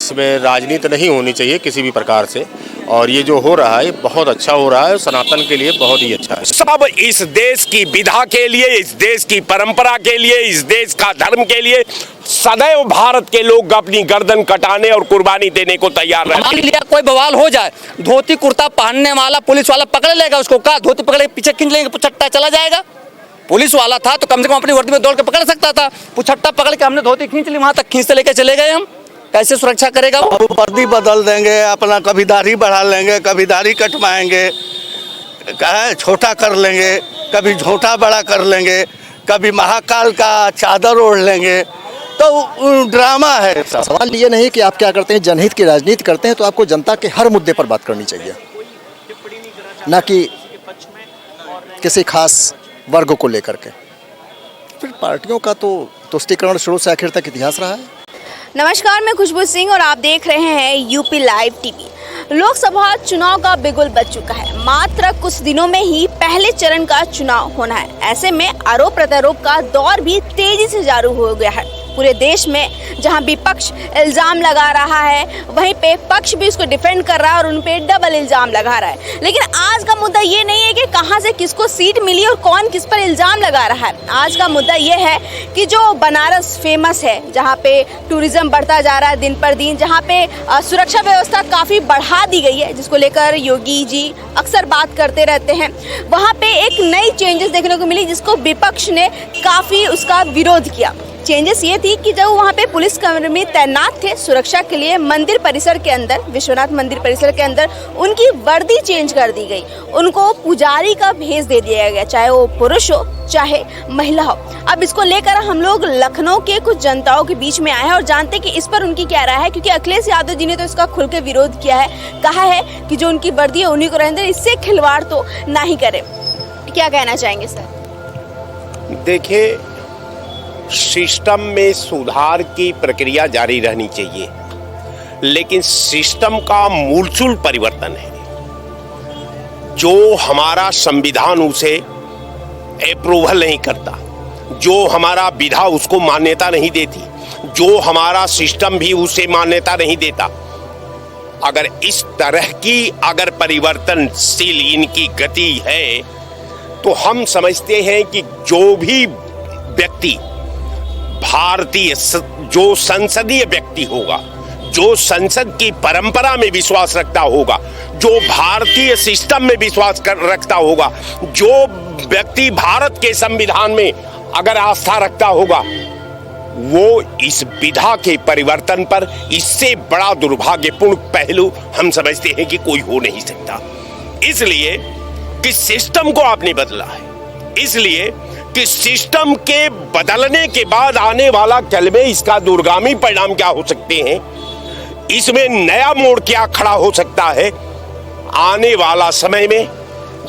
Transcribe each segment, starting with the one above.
इसमें राजनीति नहीं होनी चाहिए किसी भी प्रकार से, और ये जो हो रहा है बहुत अच्छा हो रहा है, सनातन के लिए बहुत ही अच्छा है। सब इस देश की विधा के लिए, इस देश की परंपरा के लिए, इस देश का धर्म के लिए सदैव भारत के लोग अपनी गर्दन कटाने और कुर्बानी देने को तैयार रहते हैं। मान लिया कोई बवाल हो जाए, धोती कुर्ता पहनने वाला पुलिस वाला पकड़ लेगा उसको, कहा धोती पकड़ के पीछे खींच लेंगे, पुछट्टा चला जाएगा। पुलिस वाला था तो कम से कम अपनी वर्दी में दौड़ के पकड़ सकता था, पुछट्टा पकड़ के हमने धोती खींच ली, वहां तक खींचते लेके चले गए हम, कैसे सुरक्षा करेगा वो? वर्दी बदल देंगे, अपना कभी दाढ़ी बढ़ा लेंगे, कभी दाढ़ी कटवाएंगे, छोटा कर लेंगे, कभी झोंटा बड़ा कर लेंगे, कभी महाकाल का चादर ओढ़ लेंगे, तो ड्रामा है। सवाल ये नहीं कि आप क्या करते हैं, जनहित की राजनीति करते हैं तो आपको जनता के हर मुद्दे पर बात करनी चाहिए, ना कि किसी खास वर्ग को लेकर के। फिर पार्टियों का तो तुष्टीकरण शुरू से आखिर तक इतिहास रहा है। नमस्कार, मैं खुशबू सिंह और आप देख रहे हैं यूपी लाइव टीवी। लोकसभा चुनाव का बिगुल बज चुका है। मात्र कुछ दिनों में ही पहले चरण का चुनाव होना है। ऐसे में आरोप प्रत्यारोप का दौर भी तेजी से जारी हो गया है। पूरे देश में जहां विपक्ष इल्जाम लगा रहा है, वहीं पे पक्ष भी उसको डिफेंड कर रहा है और उन पे डबल इल्जाम लगा रहा है। लेकिन आज का मुद्दा ये नहीं है कि कहां से किसको सीट मिली और कौन किस पर इल्जाम लगा रहा है। आज का मुद्दा ये है कि जो बनारस फेमस है, जहां पे टूरिज्म बढ़ता जा रहा है दिन पर दिन, जहां पे सुरक्षा व्यवस्था काफ़ी बढ़ा दी गई है, जिसको लेकर योगी जी अक्सर बात करते रहते हैं, वहाँ पे एक नई चेंजेस देखने को मिली, जिसको विपक्ष ने काफ़ी उसका विरोध किया। चेंजेस ये थी कि जब वहाँ पे पुलिसकर्मी तैनात थे सुरक्षा के लिए मंदिर परिसर के अंदर, विश्वनाथ मंदिर परिसर के अंदर, उनकी वर्दी चेंज कर दी गई, उनको पुजारी का भेष दे दिया गया, चाहे वो पुरुष हो चाहे महिला हो। अब इसको लेकर हम लोग लखनऊ के कुछ जनताओं के बीच में आए हैं और जानते कि इस पर उनकी क्या राय है, क्योंकि अखिलेश यादव जी ने तो इसका खुल के विरोध किया है, कहा है कि जो उनकी वर्दी है उन्हीं को रहने दें, इससे खिलवाड़ तो ना ही करे। क्या कहना चाहेंगे सर? देखिए, सिस्टम में सुधार की प्रक्रिया जारी रहनी चाहिए, लेकिन सिस्टम का मूलचूल परिवर्तन है। जो हमारा संविधान उसे अप्रूवल नहीं करता, जो हमारा विधा उसको मान्यता नहीं देती, जो हमारा सिस्टम भी उसे मान्यता नहीं देता, अगर इस तरह की अगर परिवर्तनशील इनकी गति है तो हम समझते हैं कि जो भी व्यक्ति भारतीय, जो संसदीय व्यक्ति होगा, जो संसद की परंपरा में विश्वास रखता होगा, जो भारतीय सिस्टम में विश्वास रखता होगा, जो व्यक्ति भारत के संविधान में अगर आस्था रखता होगा, वो इस विधा के परिवर्तन पर इससे बड़ा दुर्भाग्यपूर्ण पहलू हम समझते हैं कि कोई हो नहीं सकता। इसलिए कि सिस्टम को आपने बदला है, इसलिए कि सिस्टम के बदलने के बाद आने वाला कल में इसका दूरगामी परिणाम क्या हो सकते हैं, इसमें नया मोड़ क्या खड़ा हो सकता है, आने वाला समय में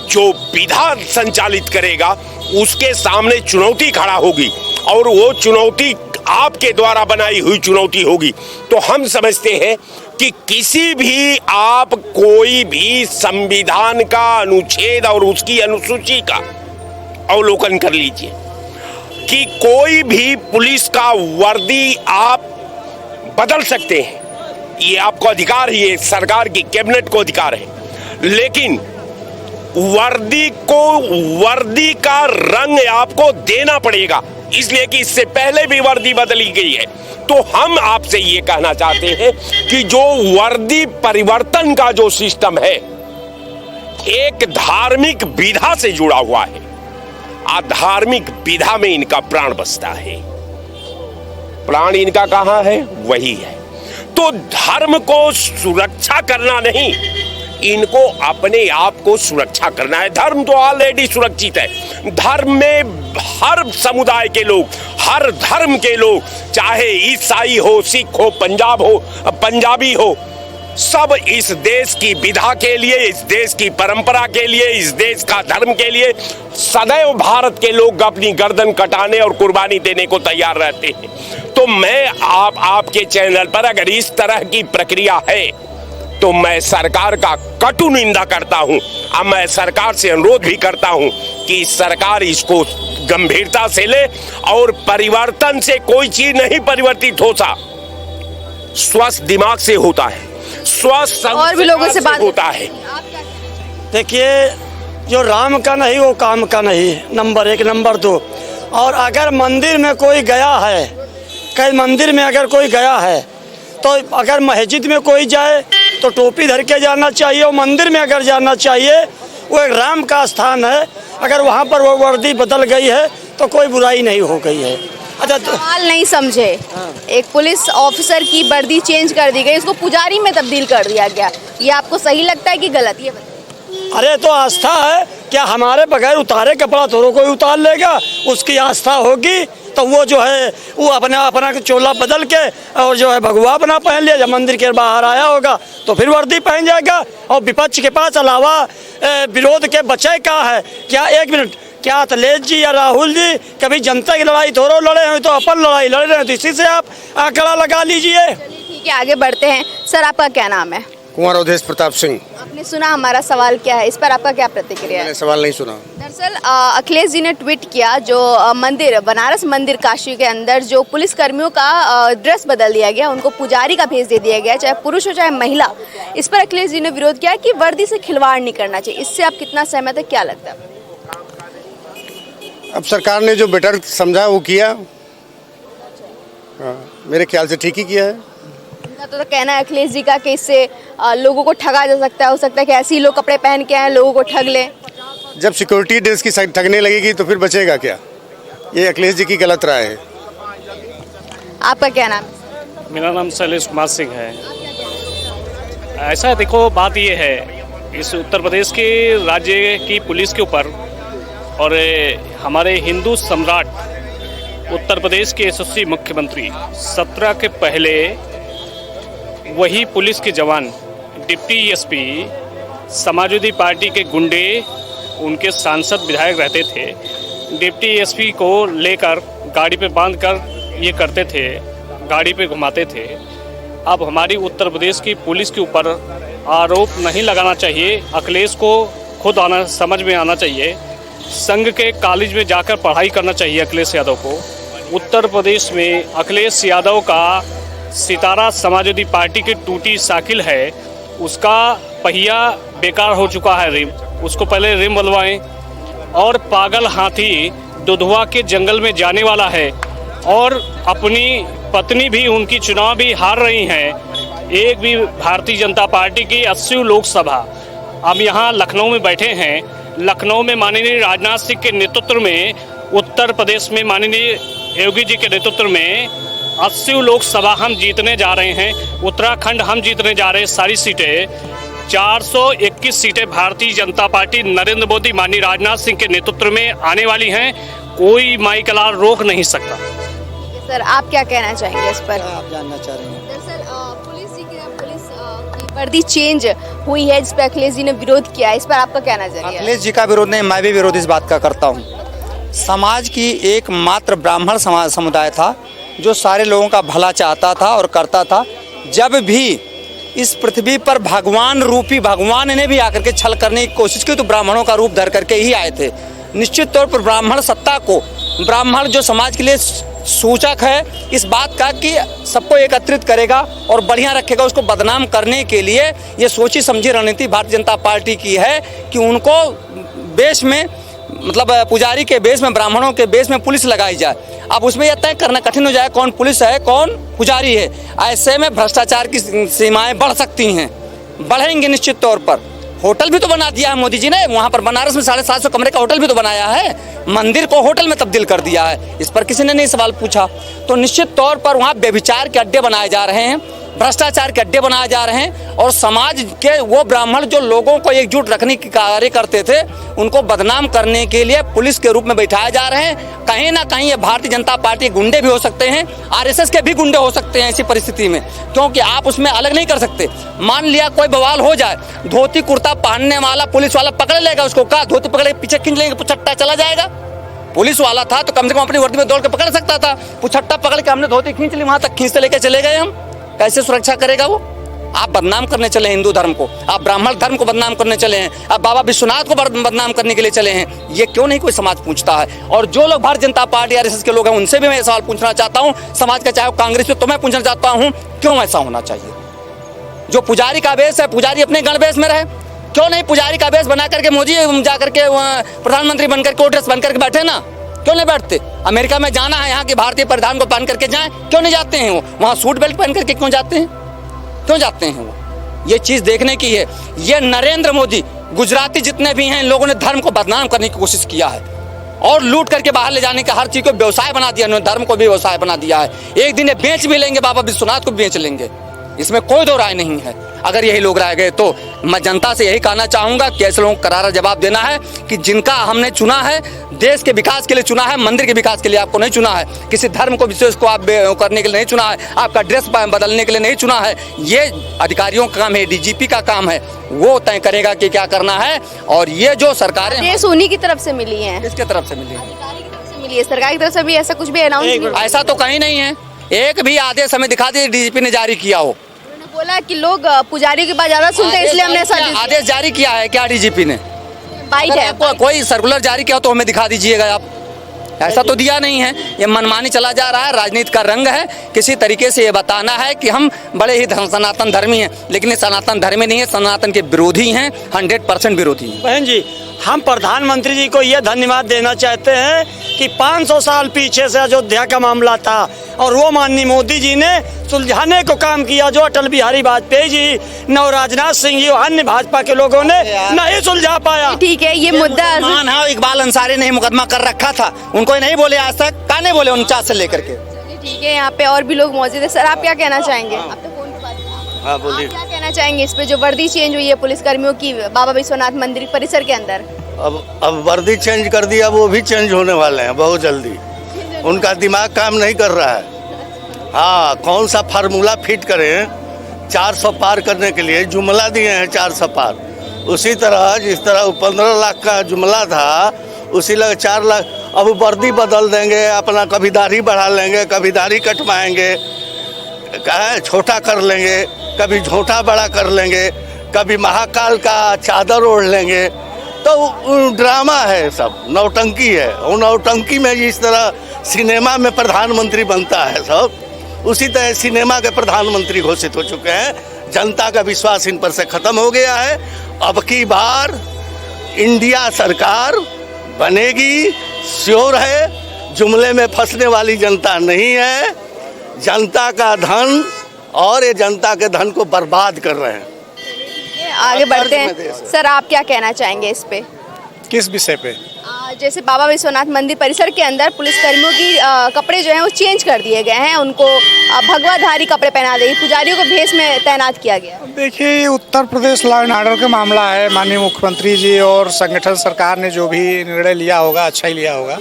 जो विधा संचालित करेगा उसके सामने चुनौती खड़ा होगी और वो चुनौती आपके द्वारा बनाई हुई चुनौती होगी। तो हम समझते हैं कि किसी भी आप कोई भी संविधान का अनुच्छेद और उसकी अनुसूची का अवलोकन कर लीजिए कि कोई भी पुलिस का वर्दी आप बदल सकते हैं, ये आपको अधिकार है, ये सरकार की कैबिनेट को अधिकार है, लेकिन वर्दी का रंग आपको देना पड़ेगा, इसलिए कि इससे पहले भी वर्दी बदली गई है। तो हम आपसे ये कहना चाहते हैं कि जो वर्दी परिवर्तन का जो सिस्टम है एक धार्मिक विधा से जुड़ा हुआ है, आधार्मिक विधा में इनका प्राण बसता है। प्राण इनका कहां है? वही है। तो धर्म को सुरक्षा करना नहीं, इनको अपने आप को सुरक्षा करना है। धर्म तो ऑलरेडी सुरक्षित है। धर्म में हर समुदाय के लोग, हर धर्म के लोग, चाहे ईसाई हो, सिख हो, पंजाबी हो, सब इस देश की विधा के लिए, इस देश की परंपरा के लिए, इस देश का धर्म के लिए सदैव भारत के लोग अपनी गर्दन कटाने और कुर्बानी देने को तैयार रहते हैं। तो मैं आपके चैनल पर अगर इस तरह की प्रक्रिया है तो मैं सरकार का कटु निंदा करता हूं। अब मैं सरकार से अनुरोध भी करता हूं कि सरकार इसको गंभीरता से ले और परिवर्तन से कोई चीज नहीं परिवर्तित स्वस्थ दिमाग से होता है, स्वस्थ और भी लोगों से बात होता है। देखिए, जो राम का नहीं वो काम का नहीं, नंबर 1। नंबर 2, और अगर मंदिर में कोई गया है, कई मंदिर में अगर कोई गया है तो अगर मस्जिद में कोई जाए तो टोपी धर के जाना चाहिए, और मंदिर में अगर जाना चाहिए, वो एक राम का स्थान है, अगर वहाँ पर वो वर्दी बदल गई है तो कोई बुराई नहीं हो गई है। अच्छा, तो सवाल नहीं समझे, एक पुलिस ऑफिसर की वर्दी चेंज कर दी गई, उसको पुजारी में तब्दील कर दिया गया, ये आपको सही लगता है कि गलत? ये बताइए। अरे तो आस्था है, क्या हमारे बगैर उतारे कपड़ा थोड़ा कोई उतार लेगा? उसकी आस्था होगी तो वो जो है वो अपना चोला बदल के और जो है भगवा अपना पहन लिया, जब मंदिर के बाहर आया होगा तो फिर वर्दी पहन जाएगा। और विपक्ष के पास अलावा विरोध के बचे क्या है? क्या 1 मिनट, क्या अखिलेश जी या राहुल जी कभी जनता की लड़ाई थोड़ा लड़े हैं? तो अपन लड़ाई लड़ रहे हैं, तो इसी से आप आंकड़ा लगा लीजिए। ठीक है, आगे बढ़ते हैं। सर, आपका क्या नाम है? कुंवर अवधेश प्रताप सिंह। आपने सुना हमारा सवाल क्या है, इस पर आपका क्या प्रतिक्रिया है? मैंने सवाल नहीं सुना। दरअसल अखिलेश जी ने ट्वीट किया, जो मंदिर बनारस मंदिर काशी के अंदर जो पुलिस कर्मियों का ड्रेस बदल दिया गया, उनको पुजारी का भेज दे दिया गया, चाहे पुरुष हो चाहे महिला। इस पर अखिलेश जी ने विरोध किया कि वर्दी से खिलवाड़ नहीं करना चाहिए। इससे आप कितना सहमत है, क्या लगता है? अब सरकार ने जो बेटर समझा वो किया। मेरे ख्याल से ठीक ही किया है। उनका तो कहना है अखिलेश जी का कि इससे लोगों को ठगा जा सकता है, हो सकता है कि ऐसे ही लोग कपड़े पहन के आए, लोगों को ठग ले। जब सिक्योरिटी ड्रेस की ठगने लगेगी तो फिर बचेगा क्या? ये अखिलेश जी की गलत राय है। आपका क्या नाम है? मेरा नाम शैलेश कुमार सिंह है। ऐसा देखो, बात ये है, इस उत्तर प्रदेश के राज्य की पुलिस के ऊपर और हमारे हिंदू सम्राट उत्तर प्रदेश के यशस्वी मुख्यमंत्री 17 के पहले वही पुलिस के जवान, डिप्टी एसपी, समाजवादी पार्टी के गुंडे, उनके सांसद विधायक रहते थे। डिप्टी एसपी को लेकर गाड़ी पे बांधकर ये करते थे, गाड़ी पे घुमाते थे। अब हमारी उत्तर प्रदेश की पुलिस के ऊपर आरोप नहीं लगाना चाहिए। अखिलेश को खुद समझ में आना चाहिए। संघ के कॉलेज में जाकर पढ़ाई करना चाहिए अखिलेश यादव को। उत्तर प्रदेश में अखिलेश यादव का सितारा समाजवादी पार्टी की टूटी साइकिल है, उसका पहिया बेकार हो चुका है, रिम, उसको पहले रिम बदलवाएं। और पागल हाथी दुधवा के जंगल में जाने वाला है, और अपनी पत्नी भी, उनकी चुनाव भी हार रही हैं। एक भी भारतीय जनता पार्टी की 80 लोकसभा, हम यहाँ लखनऊ में बैठे हैं, लखनऊ में माननीय राजनाथ सिंह के नेतृत्व में, उत्तर प्रदेश में माननीय योगी जी के नेतृत्व में 80 लोकसभा हम जीतने जा रहे हैं। उत्तराखंड हम जीतने जा रहे हैं सारी सीटें। 421 सीटें भारतीय जनता पार्टी नरेंद्र मोदी माननीय राजनाथ सिंह के नेतृत्व में आने वाली हैं। कोई माइकलार रोक नहीं सकता। सर, आप क्या कहना चाहेंगे इस पर? आप जानना चाह रहे हैं? दरअसल पुलिस की वर्दी चेंज हुई है, जिस पर अखिलेश जी ने विरोध किया है, इस पर आपका क्या नजरिया है? अखिलेश जी का विरोध नहीं, मैं भी विरोध इस बात का करता हूँ। समाज की एकमात्र ब्राह्मण समुदाय था जो सारे लोगों का भला चाहता था और करता था। जब भी इस पृथ्वी पर भगवान रूपी भगवान ने भी आकर के छल करने की कोशिश की तो ब्राह्मणों का रूप धर करके ही आए थे। निश्चित तौर पर ब्राह्मण सत्ता को, ब्राह्मण जो समाज के लिए सूचक है इस बात का कि सबको एकत्रित करेगा और बढ़िया रखेगा, उसको बदनाम करने के लिए ये सोची समझी रणनीति भारतीय जनता पार्टी की है कि उनको बेस में, मतलब पुजारी के बेस में, ब्राह्मणों के बेस में पुलिस लगाई जाए। अब उसमें यह तय करना कठिन हो जाए कौन पुलिस है कौन पुजारी है। ऐसे में भ्रष्टाचार की सीमाएं बढ़ सकती हैं, बढ़ेंगे निश्चित तौर पर। होटल भी तो बना दिया है मोदी जी ने, वहाँ पर बनारस में 750 कमरे का होटल भी तो बनाया है, मंदिर को होटल में तब्दील कर दिया है। इस पर किसी ने नहीं सवाल पूछा। तो निश्चित तौर पर वहाँ व्यभिचार के अड्डे बनाए जा रहे हैं, भ्रष्टाचार के अड्डे बनाए जा रहे हैं, और समाज के वो ब्राह्मण जो लोगों को एकजुट रखने की कार्य करते थे उनको बदनाम करने के लिए पुलिस के रूप में बैठाए जा रहे हैं। कहीं ना कहीं ये भारतीय जनता पार्टी गुंडे भी हो सकते हैं, आरएसएस के भी गुंडे हो सकते हैं ऐसी परिस्थिति में, क्योंकि आप उसमें अलग नहीं कर सकते। मान लिया कोई बवाल हो जाए, धोती कुर्ता पहनने वाला पुलिस वाला पकड़ लेगा उसको, कहा धोती पकड़ के पीछे खींच लेंगे, पुछट्टा चला जाएगा। पुलिस वाला था तो कम से कम अपनी वर्दी में दौड़ के पकड़ सकता था, पुछट्टा पकड़ के हमने धोती खींच ली, वहां तक खींचते लेके चले गए हम, कैसे सुरक्षा करेगा वो? आप बदनाम करने चले हैं हिंदू धर्म को, आप ब्राह्मण धर्म को बदनाम करने चले हैं, आप बाबा विश्वनाथ को बदनाम करने के लिए चले हैं। ये क्यों नहीं कोई समाज पूछता है? और जो लोग भारतीय जनता पार्टी आरएसएस के लोग हैं उनसे भी मैं सवाल पूछना चाहता हूँ, समाज का चाहे कांग्रेस में, तो मैं पूछना चाहता हूँ क्यों ऐसा होना चाहिए? जो पुजारी का वेश है, पुजारी अपने गणवेश में रहे, क्यों नहीं पुजारी का वेश बना करके मोदी जाकर के प्रधानमंत्री बनकर के ड्रेस बन करके बैठे ना? क्यों नहीं बैठते? अमेरिका में जाना है, यहाँ के भारतीय परिधान को पहन करके जाएं, क्यों नहीं जाते हैं? वो वहाँ सूट बेल्ट पहन करके क्यों जाते हैं? क्यों जाते हैं वो? ये चीज देखने की है। ये नरेंद्र मोदी, गुजराती जितने भी हैं, इन लोगों ने धर्म को बदनाम करने की कोशिश किया है और लूट करके बाहर ले जाने का हर चीज को व्यवसाय बना दिया, उन्होंने धर्म को भी व्यवसाय बना दिया है। एक दिन ये बेच भी लेंगे, बाबा विश्वनाथ को बेच लेंगे, इसमें कोई दो राय नहीं है। अगर यही लोग रह गए तो मैं जनता से यही कहना चाहूंगा कि ऐसे लोगों को करारा जवाब देना है कि जिनका हमने चुना है, देश के विकास के लिए चुना है, मंदिर के विकास के लिए आपको नहीं चुना है, किसी धर्म को विशेष को आप करने के लिए नहीं चुना है, आपका ड्रेस बदलने के लिए नहीं चुना है। ये अधिकारियों का काम है, डीजीपी का काम है, वो तय करेगा कि क्या करना है। और ये जो सरकारें देश उन्हीं की तरफ से मिली है, किसके तरफ से मिली है? मिली है सरकार की तरफ से भी ऐसा कुछ भी अनाउंस नहीं हुआ। ऐसा तो कहीं नहीं है, एक भी आदेश हमें दिखा दिए डीजीपी ने जारी किया हो। बोला कि लोग पुजारी की बात ज्यादा सुनते हैं, इसलिए हमने ऐसा आदेश जारी किया है क्या डीजीपी ने? बाइट है, कोई सर्कुलर जारी किया हो तो हमें दिखा दीजिएगा आप। ऐसा तो दिया नहीं है, ये मनमानी चला जा रहा है, राजनीति का रंग है। किसी तरीके से ये बताना है कि हम बड़े ही सनातन धर्मी हैं, लेकिन ये सनातन धर्मी नहीं है, सनातन के विरोधी हैं, 100% विरोधी हैं। बहन जी, हम प्रधानमंत्री जी को ये धन्यवाद देना चाहते हैं कि 500 साल पीछे से अयोध्या का मामला था और वो माननीय मोदी जी ने सुलझाने को काम किया, जो अटल बिहारी वाजपेयी जी, राजनाथ सिंह जी, अन्य भाजपा के लोगों ने नहीं सुलझा पाया। ठीक है, ये मुद्दा इकबाल अंसारी ने मुकदमा कर रखा था, उनको नहीं बोले आज तक, काने बोले 49 से लेकर के। ठीक है, यहाँ पे और भी लोग मौजूद है। सर, आप क्या कहना चाहेंगे? आप तो फोन पे बात हाँ बोलिए। आप क्या कहना चाहेंगे इस पे जो वर्दी चेंज हुई है पुलिस कर्मियों की बाबा विश्वनाथ मंदिर परिसर के अंदर? अब वर्दी चेंज कर दिया, वो भी चेंज होने वाले हैं बहुत जल्दी। उनका दिमाग काम नहीं कर रहा है। हाँ, कौन सा फार्मूला फिट करें 400 पार करने के लिए? जुमला दिए हैं 400 पार, उसी तरह जिस तरह 15 लाख का जुमला था, उसी लग 4 लाख। अब वर्दी बदल देंगे, अपना कभी दाढ़ी बढ़ा लेंगे, कभी दाढ़ी कटवाएंगे, छोटा कर लेंगे, कभी झोंटा बड़ा कर लेंगे, कभी महाकाल का चादर ओढ़ लेंगे। तो ड्रामा है, सब नौटंकी है। और नौटंकी में जिस तरह सिनेमा में प्रधानमंत्री बनता है सब, उसी तरह सिनेमा के प्रधानमंत्री घोषित हो चुके हैं। जनता का विश्वास इन पर से खत्म हो गया है। अब की बार इंडिया सरकार बनेगी, श्योर है। जुमले में फंसने वाली जनता नहीं है। जनता का धन, और ये जनता के धन को बर्बाद कर रहे हैं। आगे बढ़ते हैं। सर, आप क्या कहना चाहेंगे इस पे? किस विषय पे? जैसे बाबा विश्वनाथ मंदिर परिसर के अंदर पुलिस कर्मियों की कपड़े जो हैं वो चेंज कर दिए गए हैं, उनको भगवाधारी कपड़े पहना दिए, पुजारियों को भेष में तैनात किया गया। देखिए, ये Uttar Pradesh law and order का मामला है। माननीय मुख्यमंत्री जी और संगठन सरकार ने जो भी निर्णय लिया होगा, अच्छा ही लिया होगा।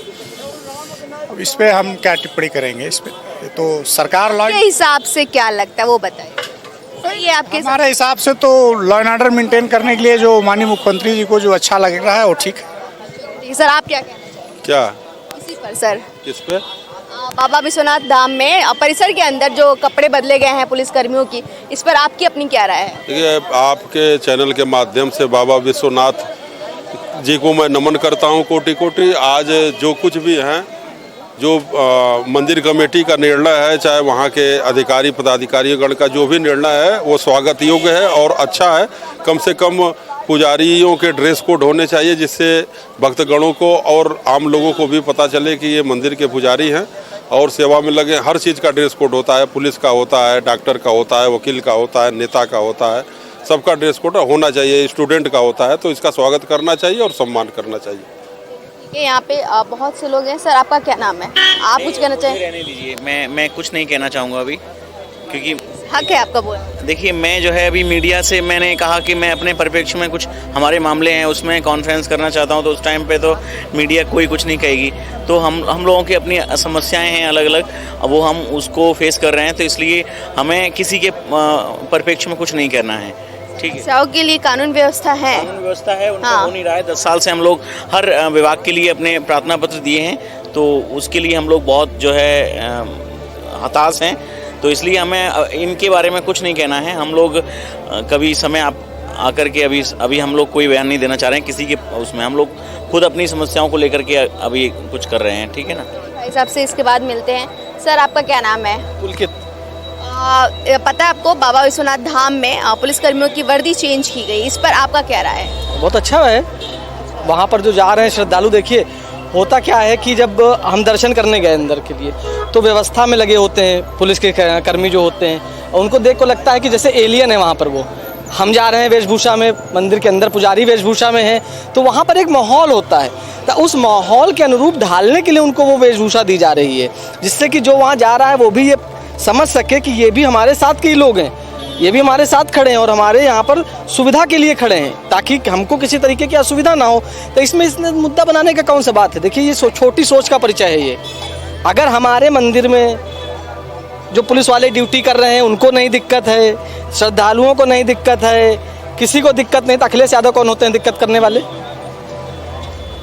अब इस पे हम क्या टिप्पणी करेंगे? इस पे तो सरकार लॉ के हिसाब से क्या लगता है वो बताइए। ये आपके हमारे हिसाब से तो लॉ एंड ऑर्डर मेंटेन करने के लिए जो माननीय मुख्यमंत्री जी को जो अच्छा लग रहा है वो ठीक है। सर, आप क्या कहना चाहेंगे? क्या इसी पर सर? किस पे? बाबा विश्वनाथ धाम में परिसर के अंदर जो कपड़े बदले गए हैं पुलिस कर्मियों की, इस पर आपकी अपनी क्या राय है? देखिए, आपके चैनल के माध्यम से बाबा विश्वनाथ जी को मैं नमन करता हूं कोटि कोटि। आज जो कुछ भी हैं, जो मंदिर कमेटी का निर्णय है, चाहे वहाँ के अधिकारी पदाधिकारीगण का जो भी निर्णय है, वो स्वागत योग्य है और अच्छा है। कम से कम पुजारियों के ड्रेस कोड होने चाहिए, जिससे भक्तगणों को और आम लोगों को भी पता चले कि ये मंदिर के पुजारी हैं और सेवा में लगे। हर चीज़ का ड्रेस कोड होता है, पुलिस का होता है, डॉक्टर का होता है, वकील का होता है, नेता का होता है, सबका ड्रेस कोड होना चाहिए। स्टूडेंट का होता है, तो इसका स्वागत करना चाहिए और सम्मान करना चाहिए। यहाँ पे बहुत से लोग हैं। सर, आपका क्या नाम है? आप कुछ कहना चाहेंगे? रहने दीजिए, मैं कुछ नहीं कहना चाहूँगा अभी, क्योंकि हक है आपका बोलना। देखिए, मैं जो है अभी मीडिया से मैंने कहा कि मैं अपने परिप्रेक्ष्य में कुछ हमारे मामले हैं उसमें कॉन्फ्रेंस करना चाहता हूं, तो उस टाइम पे तो मीडिया कोई कुछ नहीं कहेगी। तो हम लोगों की अपनी समस्याएं हैं अलग अलग, वो हम उसको फेस कर रहे हैं, तो इसलिए हमें किसी के परिप्रेक्ष्य में कुछ नहीं करना है। ठीक है, समस्याओं के लिए कानून व्यवस्था है, कानून व्यवस्था है, उनका हो नहीं रहा है। 10 साल से हम लोग हर विभाग के लिए अपने प्रार्थना पत्र दिए हैं, तो उसके लिए हम लोग बहुत जो है हताश हैं। तो इसलिए हमें इनके बारे में कुछ नहीं कहना है। हम लोग कभी समय आप आकर के अभी हम लोग कोई बयान नहीं देना चाह रहे हैं किसी के उसमें। हम लोग खुद अपनी समस्याओं को लेकर के अभी कुछ कर रहे हैं, ठीक है ना। भाई साहब से इसके बाद मिलते हैं। सर, आपका क्या नाम है? पुलकित। पता है आपको बाबा विश्वनाथ धाम में पुलिस कर्मियों की वर्दी चेंज की गई, इस पर आपका क्या राय है? बहुत अच्छा है। वहाँ पर जो जा रहे हैं श्रद्धालु, देखिए होता क्या है कि जब हम दर्शन करने गए अंदर के लिए तो व्यवस्था में लगे होते हैं पुलिस के कर्मी जो होते हैं, और उनको देख को लगता है कि जैसे एलियन है वहाँ पर वो। हम जा रहे हैं वेशभूषा में, मंदिर के अंदर पुजारी वेशभूषा में है, तो वहाँ पर एक माहौल होता है, तो उस माहौल के अनुरूप ढालने के लिए उनको वो वेशभूषा दी जा रही है, जिससे कि जो वहाँ जा रहा है वो भी ये समझ सके कि ये भी हमारे साथ के ही लोग हैं, ये भी हमारे साथ खड़े हैं और हमारे यहाँ पर सुविधा के लिए खड़े हैं, ताकि हमको किसी तरीके की असुविधा ना हो। तो इसमें मुद्दा बनाने का कौन सा बात है? देखिए, ये छोटी सोच का परिचय है ये। अगर हमारे मंदिर में जो पुलिस वाले ड्यूटी कर रहे हैं उनको नहीं दिक्कत है, श्रद्धालुओं को नहीं दिक्कत है, किसी को दिक्कत नहीं, तो अखिलेश यादव कौन होते हैं दिक्कत करने वाले?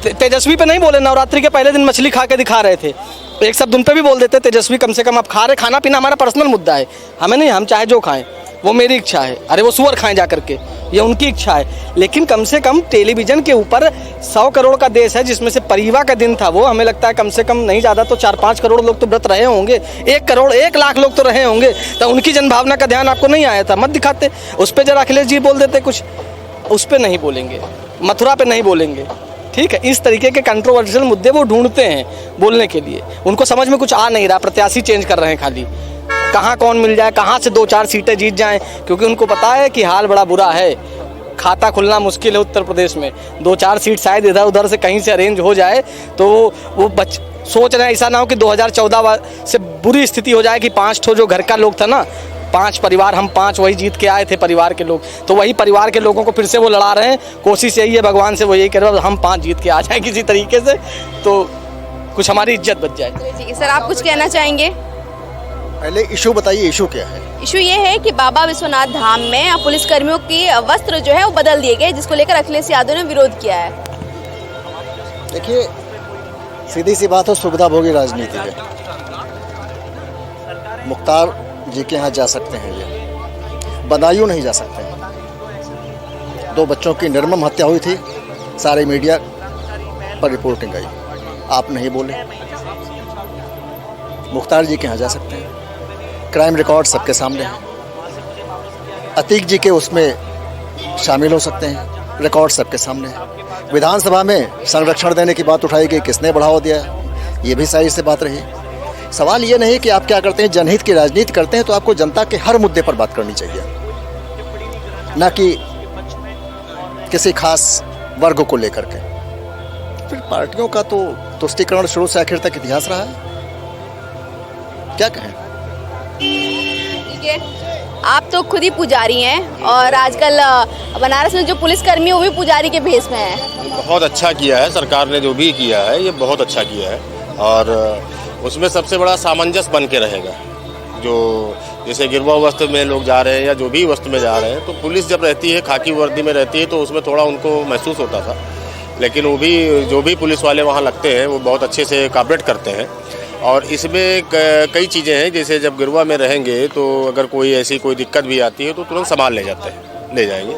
तेजस्वी पे नहीं बोले, नवरात्रि के पहले दिन मछली खा के दिखा रहे थे, एक शब्द उन पे भी बोल देते तेजस्वी कम से कम आप खा रहे। खाना पीना हमारा पर्सनल मुद्दा है, हमें नहीं, हम चाहे जो खाएं, वो मेरी इच्छा है। अरे वो सुअर खाएं जा करके, ये उनकी इच्छा है। लेकिन कम से कम टेलीविज़न के ऊपर 100 करोड़ का देश है, जिसमें से परिवार का दिन था वो, हमें लगता है कम से कम नहीं ज़्यादा तो 4-5 करोड़ लोग तो व्रत रहे होंगे, 1 करोड़ 1 लाख लोग तो रहे होंगे, तो उनकी जनभावना का ध्यान आपको नहीं आया था? मत दिखाते उस पर, जरा अखिलेश जी बोल देते कुछ, उस पर नहीं बोलेंगे, मथुरा पे नहीं बोलेंगे, ठीक है। इस तरीके के कंट्रोवर्शियल मुद्दे वो ढूंढते हैं बोलने के लिए, उनको समझ में कुछ आ नहीं रहा, प्रत्याशी चेंज कर रहे हैं खाली, कहाँ कौन मिल जाए, कहाँ से 2-4 सीटें जीत जाएं, क्योंकि उनको पता है कि हाल बड़ा बुरा है, खाता खुलना मुश्किल है उत्तर प्रदेश में। 2-4 सीट शायद इधर उधर से कहीं से अरेंज हो जाए तो वो सोच रहे हैं ऐसा ना हो कि 2014 से बुरी स्थिति हो जाए कि 5 ठो जो घर का लोग था ना, 5 परिवार, हम 5 वही जीत के आए थे परिवार के लोग, तो वही परिवार के लोगों को फिर से वो लड़ा रहे हैं। कोशिश यही है भगवान से, वो यही कह रहे हैं हम 5 जीत के आ जाएं किसी तरीके से, तो कुछ हमारी इज्जत बच जाए। जी सर, आप कुछ कहना चाहेंगे? पहले इशू बताइए, इशू क्या है? इशू ये है कि बाबा विश्वनाथ धाम में पुलिस कर्मियों की वस्त्र जो है वो बदल दिए गए, जिसको लेकर अखिलेश यादव ने विरोध किया है। देखिए, सीधी सी बात है, सुविधाभोगी राजनीति है। मुख्तार जी के यहाँ जा सकते हैं, ये बदायूं नहीं जा सकते हैं। 2 बच्चों की निर्मम हत्या हुई थी, सारे मीडिया पर रिपोर्टिंग आई, आप नहीं बोले। मुख्तार जी के यहाँ जा सकते हैं, क्राइम रिकॉर्ड सबके सामने है। अतीक जी के उसमें शामिल हो सकते हैं, रिकॉर्ड सबके सामने है। विधानसभा में संरक्षण देने की बात उठाई गई, किसने बढ़ावा दिया, ये भी सही से बात रही। सवाल ये नहीं कि आप क्या करते हैं, जनहित की राजनीति करते हैं तो आपको जनता के हर मुद्दे पर बात करनी चाहिए, ना कि किसी खास वर्ग को लेकर के। फिर पार्टियों का तो तुष्टीकरण शुरू से आखिर तक इतिहास रहा है, क्या कहें। ठीक है, आप तो खुद ही पुजारी हैं और आजकल बनारस में जो पुलिसकर्मी है वो भी पुजारी के भेष में है। बहुत अच्छा किया है सरकार ने, जो भी किया है ये बहुत अच्छा किया है, और उसमें सबसे बड़ा सामंजस्य बन के रहेगा। जो जैसे गिरवा वस्त्र में लोग जा रहे हैं या जो भी वस्त्र में जा रहे हैं, तो पुलिस जब रहती है, खाकी वर्दी में रहती है, तो उसमें थोड़ा उनको महसूस होता था, लेकिन वो भी जो भी पुलिस वाले वहाँ लगते हैं वो बहुत अच्छे से कॉपरेट करते हैं। और इसमें कई चीज़ें हैं, जैसे जब गिरवा में रहेंगे तो अगर कोई ऐसी कोई दिक्कत भी आती है तो तुरंत संभाल ले जाएंगे,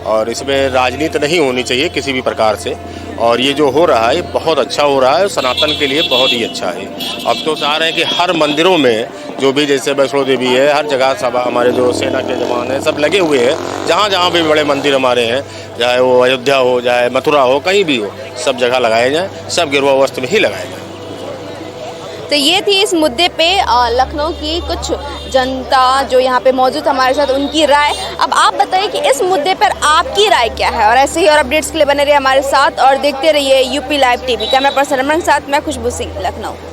और इसमें राजनीति नहीं होनी चाहिए किसी भी प्रकार से। और ये जो हो रहा है ये बहुत अच्छा हो रहा है, सनातन के लिए बहुत ही अच्छा है। अब तो चाह रहे हैं कि हर मंदिरों में जो भी, जैसे वैष्णो देवी है, हर जगह सब हमारे जो सेना के जवान हैं सब लगे हुए हैं, जहाँ जहाँ भी बड़े मंदिर हमारे हैं, चाहे वो अयोध्या हो, चाहे मथुरा हो, कहीं भी हो, सब जगह लगाए जाएँ, सब गिरवा वस्त्र में ही लगाए जाएँ। तो ये थी इस मुद्दे पे लखनऊ की कुछ जनता जो यहाँ पे मौजूद हमारे साथ, उनकी राय। अब आप बताइए कि इस मुद्दे पर आपकी राय क्या है, और ऐसे ही और अपडेट्स के लिए बने रहिए हमारे साथ और देखते रहिए UP live TV. Camera person Raman के साथ मैं खुशबू सिंह, लखनऊ।